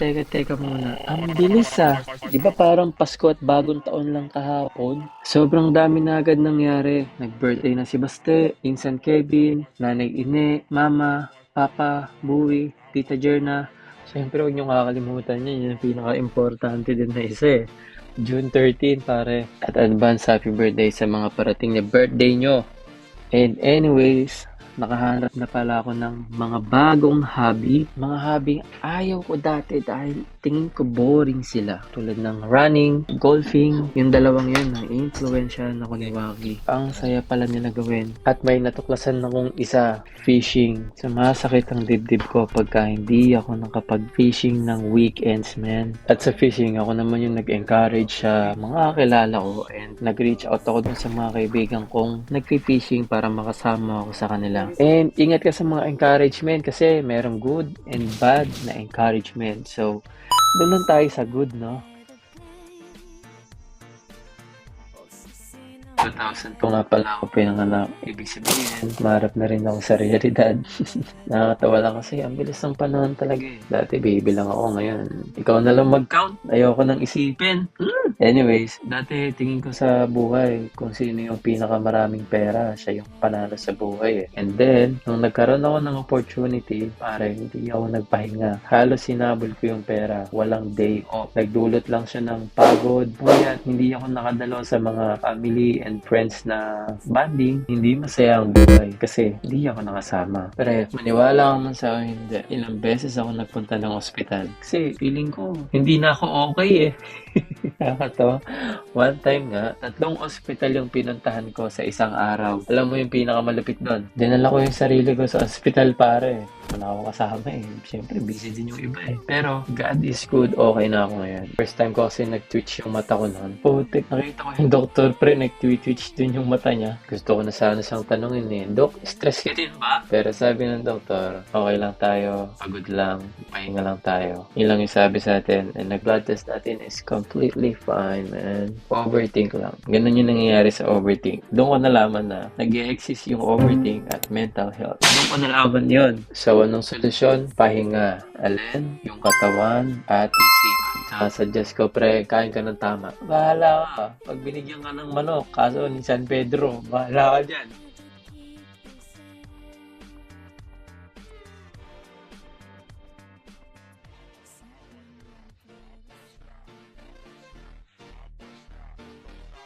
Teka muna. Ang bilis ah. Di ba parang Pasko at bagong taon lang kahapon? Sobrang dami na agad nangyari. Nag-birthday na si Baste, Insan Kevin, Nanay Ine, Mama, Papa, Buwi, Tita Jerna. Siyempre, huwag niyong kakalimutan yan. Yun ang pinaka-importante din na isa eh. June 13, pare. At advance happy birthday sa mga parating na birthday nyo. And anyways, nakahanap na pala ako ng mga bagong hobby. Mga hobby ayaw ko dati dahil tingin ko boring sila. Tulad ng running, golfing, yung dalawang yun, na-influensya ako ni Waki. Ang saya pala nila gawin. At may natuklasan akong isa, fishing. Sumasakit ang dibdib ko pagka hindi ako nakapag-fishing ng weekends, man. At sa fishing, ako naman yung nag-encourage sa mga kakilala ko and nag-reach out ako dun sa mga kaibigan kong nag-fishing para makasama ako sa kanila. And ingat ka sa mga encouragement kasi merong good and bad na encouragement. So, doon lang tayo sa good, no? 2002 nga pala ako pinanganak. Ibig sabihin, marap na rin ako sa realidad. Nakakatawa lang kasi ang bilis ng panahon talaga eh. Dati baby lang ako, ngayon ikaw na lang mag-count. Ayoko nang isipin. Anyways, dati tingin ko sa buhay kung sino yung pinakamaraming pera, siya yung panalo sa buhay eh. And then, nung nagkaroon ako ng opportunity, pare, hindi ako nagpahinga. Halos sinabol ko yung pera. Walang day off. Nagdulot lang siya ng pagod. Puyat, hindi ako nakadalo sa mga family and friends na bonding. Hindi masaya ang buhay kasi hindi ako nakasama. Pero maniwala ka man sa akin, hindi. Ilang beses ako nagpunta ng ospital. Kasi feeling ko, hindi na ako okay eh. Nakakatawa. One time nga, 3 ospital yung pinuntahan ko sa isang araw. Alam mo yung pinakamalapit doon? Dinala ko yung sarili ko sa ospital, pare. Wala akong kasama eh. Siyempre, busy din yung iba eh. Pero, God is good. Okay na ako ngayon. First time ko kasi nag-twitch yung mata ko noon. Putik, nakita ko yung doktor pre, nag-twitch din yung mata niya. Gusto ko na sana siyang tanungin eh, Dok, stress ka din ba? Pero sabi ng doktor, okay lang tayo, pagod lang, pahinga lang tayo. Yun lang yung sabi sa atin. And nag-blood test natin is completely fine, man. Overthink lang. Ganun yung nangyayari sa overthink. Doon ko nalaman na nag-exist yung overthink at mental health. Doon ko nalaman yun. So, anong solusyon? Pahinga. Alin? Yung katawan at isipan. Suggest ko, pre, kain ka ng tama. Bahala ka. Pag binigyan ka ng manok, kaso ni San Pedro, bahala ka dyan.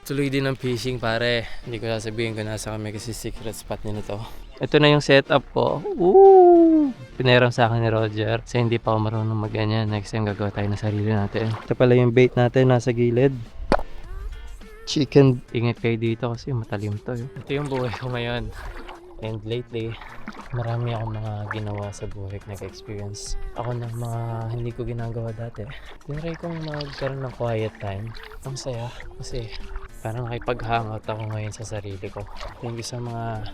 Tuloy din ng fishing, pare. Hindi ko sasabihin kung nasa kami kasi secret spot nila to. Ito na yung setup ko. Woo! Pinairam sa akin ni Roger. Kasi hindi pa ako marunong mag-ganyan. Next time gagawa tayo ng sarili natin. Ito pala yung bait natin nasa gilid. Chicken. Ingat kayo dito kasi matalim to. Ito yung buhay ko ngayon. And lately, marami akong mga ginawa sa buhay ko, nag-experience ako ng mga hindi ko ginagawa dati. Tinry kong magkaroon ng quiet time. Ang saya kasi parang nakipag-hangout ako ngayon sa sarili ko. Thank you sa mga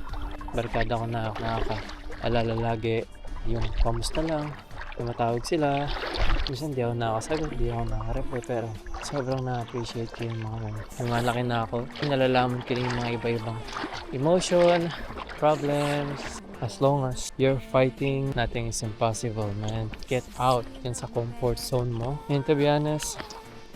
barkada ko na nakaka-alala lagi. Yung kamusta lang, tumatawag sila. Minsan di ako nakasagot, di ako nakareply, pero sobrang na-appreciate ko yung mga lumalaki na ako. Nalalaman ko rin yung mga iba-ibang emotion, problems. As long as you're fighting, nothing is impossible, man. Get out yan sa comfort zone mo. And to be honest,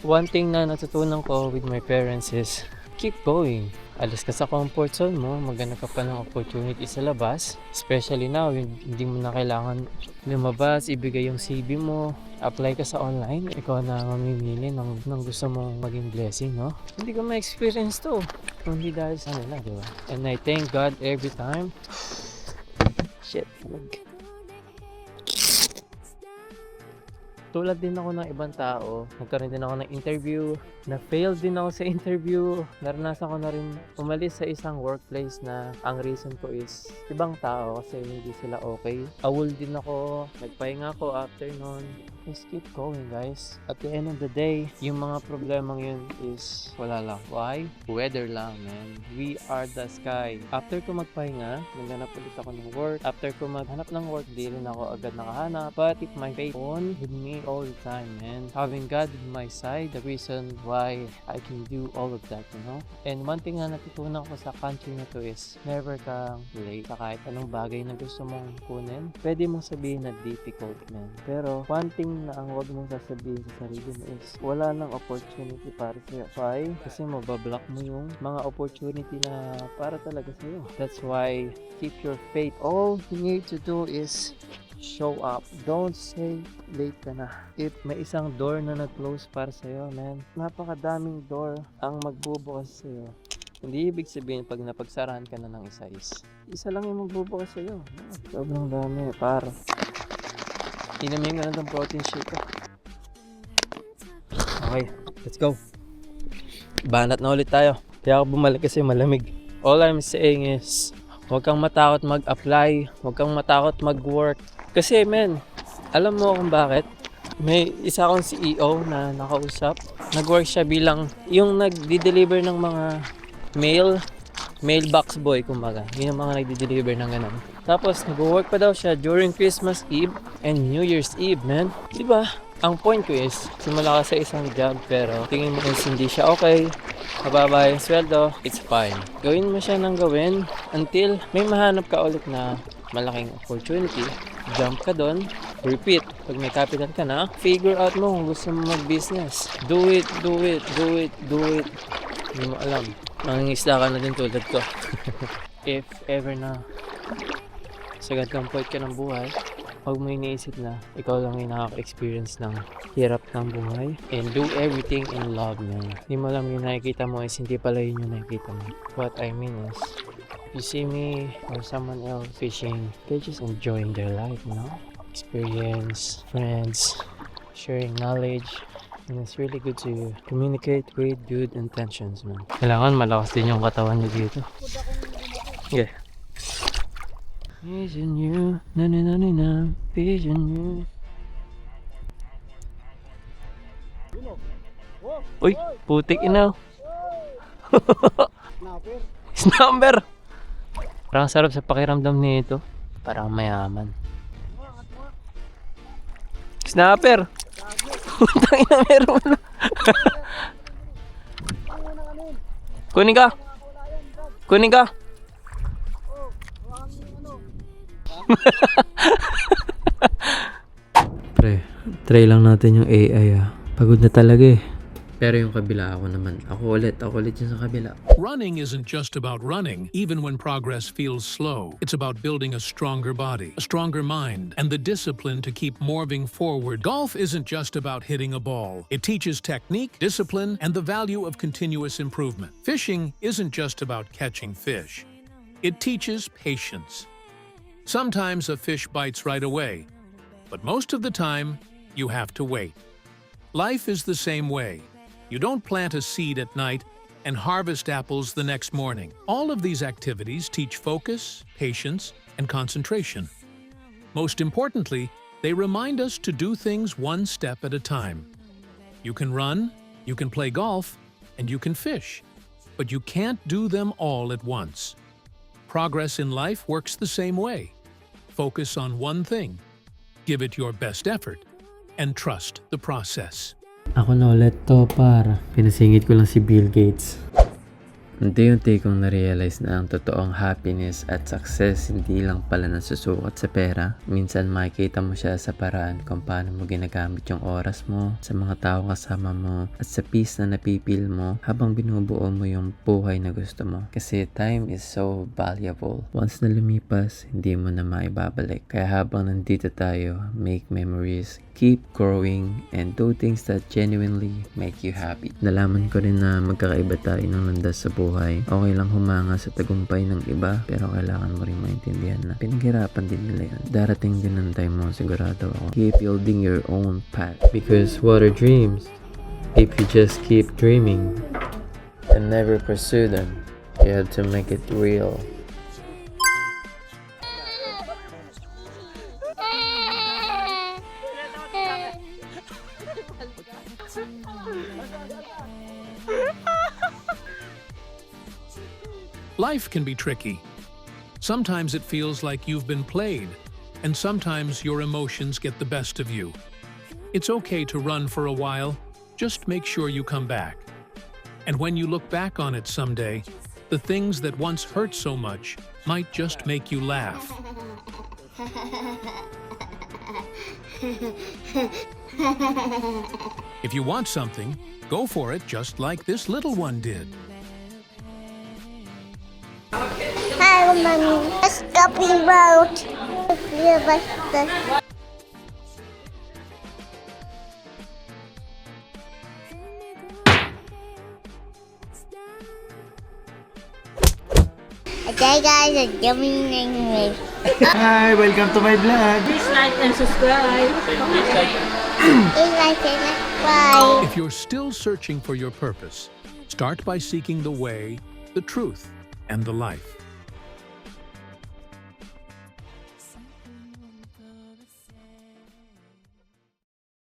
one thing na natutunan ko with my parents is keep going. Alis ka sa comfort zone mo, maghanap ka pa ng opportunity sa labas. Especially now, hindi mo na kailangan lumabas, ibigay yung CV mo, apply ka sa online. Ikaw na mamimili ng gusto mong maging blessing, no? Hindi ko ma-experience to. Hindi dahil sa nila, di ba? And I thank God every time. Shit. Tulad din ako ng ibang tao, nagkaroon din ako ng interview, na-fail din ako sa interview, naranasan ko na rin umalis sa isang workplace na ang reason ko is ibang tao kasi hindi sila okay. Awol din ako, nagpahinga ako after nun. Just keep going, guys. At the end of the day, yung mga problemang yun is wala lang. Why? Weather lang, man. We are the sky. After ko magpahinga, naghanap ulit ako ng work. After ko maghanap ng work, di rin ako agad nakahanap. But if my faith on with me all the time, man. Having God in my side, the reason why I can do all of that, you know? And one thing na natutunan ko sa country na to is never kang late sa kahit anong bagay na gusto mong kunin. Pwede mong sabihin na difficult, man. Pero one thing na ang wag mong sasabihin sa sarili mo is wala nang opportunity para sa'yo. Why? Kasi mabablock mo yung mga opportunity na para talaga sa'yo. That's why keep your faith. All you need to do is show up. Don't say late ka na. If may isang door na nag-close para sa'yo, man, napakadaming door ang magbubukas sa'yo. Hindi ibig sabihin pag napagsarahan ka na ng isa isa lang yung magbubukas sa'yo. Sobrang dami, para. Inamin ka na ng protein shake ka. Okay, let's go. Banat na ulit tayo. Kaya ako bumalik kasi malamig. All I'm saying is, huwag kang matakot mag-apply. Huwag kang matakot mag-work. Kasi men, alam mo kung bakit? May isa akong CEO na nakausap. Nag-work siya bilang yung nagdi-deliver ng mga mailbox boy, kumbaga. Yun yung mga nagdi-deliver ng ganun. Tapos, nag-work pa daw siya during Christmas Eve and New Year's Eve, man. Diba? Ang point ko is, simula ka sa isang job pero tingin mo is hindi siya okay, mababa yung sweldo, it's fine. Gawin mo siya ng gawin until may mahanap ka ulit na malaking opportunity. Jump ka doon, repeat. Pag may capital ka na, figure out mo kung gusto mo mag-business. Do it. Hindi mo alam. Mangingisda ka na din tulad ko. If ever na sagad kang point ka ng buhay, huwag mo iniisip na ikaw lang yung nakaka-experience ng hirap ng buhay. And do everything in love, man. Hindi mo alam yung nakikita mo is hindi pala yun yung nakikita mo. What I mean is, you see me or someone else fishing, they're just enjoying their life, you know? Experience, friends, sharing knowledge. And it's really good to communicate with good intentions, man. Kailangan malakas din yung katawan niyo dito. Yeah. Vision you, na vision you. Uy, putik ina. Snapper. Parang sarap sa pakiramdam nito. Parang mayaman. Snapper. Tangina, meron na. Kunin ka. Pre, try lang natin yung AI Pagod na talaga eh. Pero yung kabila ako ulit yun sa kabila. Running isn't just about running, even when progress feels slow. It's about building a stronger body, a stronger mind, and the discipline to keep moving forward. Golf isn't just about hitting a ball. It teaches technique, discipline, and the value of continuous improvement. Fishing isn't just about catching fish. It teaches patience. Sometimes a fish bites right away, but most of the time, you have to wait. Life is the same way. You don't plant a seed at night and harvest apples the next morning. All of these activities teach focus, patience, and concentration. Most importantly, they remind us to do things one step at a time. You can run, you can play golf, and you can fish, but you can't do them all at once. Progress in life works the same way. Focus on one thing, give it your best effort, and trust the process. Ako na ulit to, para pinasingit ko lang si Bill Gates. Unti-unti kong na-realize na ang totoong happiness at success hindi lang pala nasusukat sa pera. Minsan makikita mo siya sa paraan kung paano mo ginagamit yung oras mo, sa mga tao kasama mo, at sa peace na napipil mo habang binubuo mo yung buhay na gusto mo. Kasi time is so valuable. Once na lumipas, hindi mo na maibabalik. Kaya habang nandito tayo, make memories, keep growing, and do things that genuinely make you happy. Nalaman ko rin na magkakaiba tayo ng landas sa buhay. Okay lang humanga sa tagumpay ng iba, pero kailangan mo rin maintindihan na pinaghirapan din nila yan. Darating din ang time mo, sigurado ako. Keep building your own path. Because what are dreams? If you just keep dreaming and never pursue them, you have to make it real. Life can be tricky. Sometimes it feels like you've been played, and sometimes your emotions get the best of you. It's okay to run for a while, just make sure you come back. And when you look back on it someday, the things that once hurt so much might just make you laugh. If you want something, go for it just like this little one did. Hi, Mommy. Let's copy boat. Okay, guys, I'm coming English. Hi, welcome to my vlog. Please like and subscribe. Bye. If you're still searching for your purpose, start by seeking the way, the truth, and the life.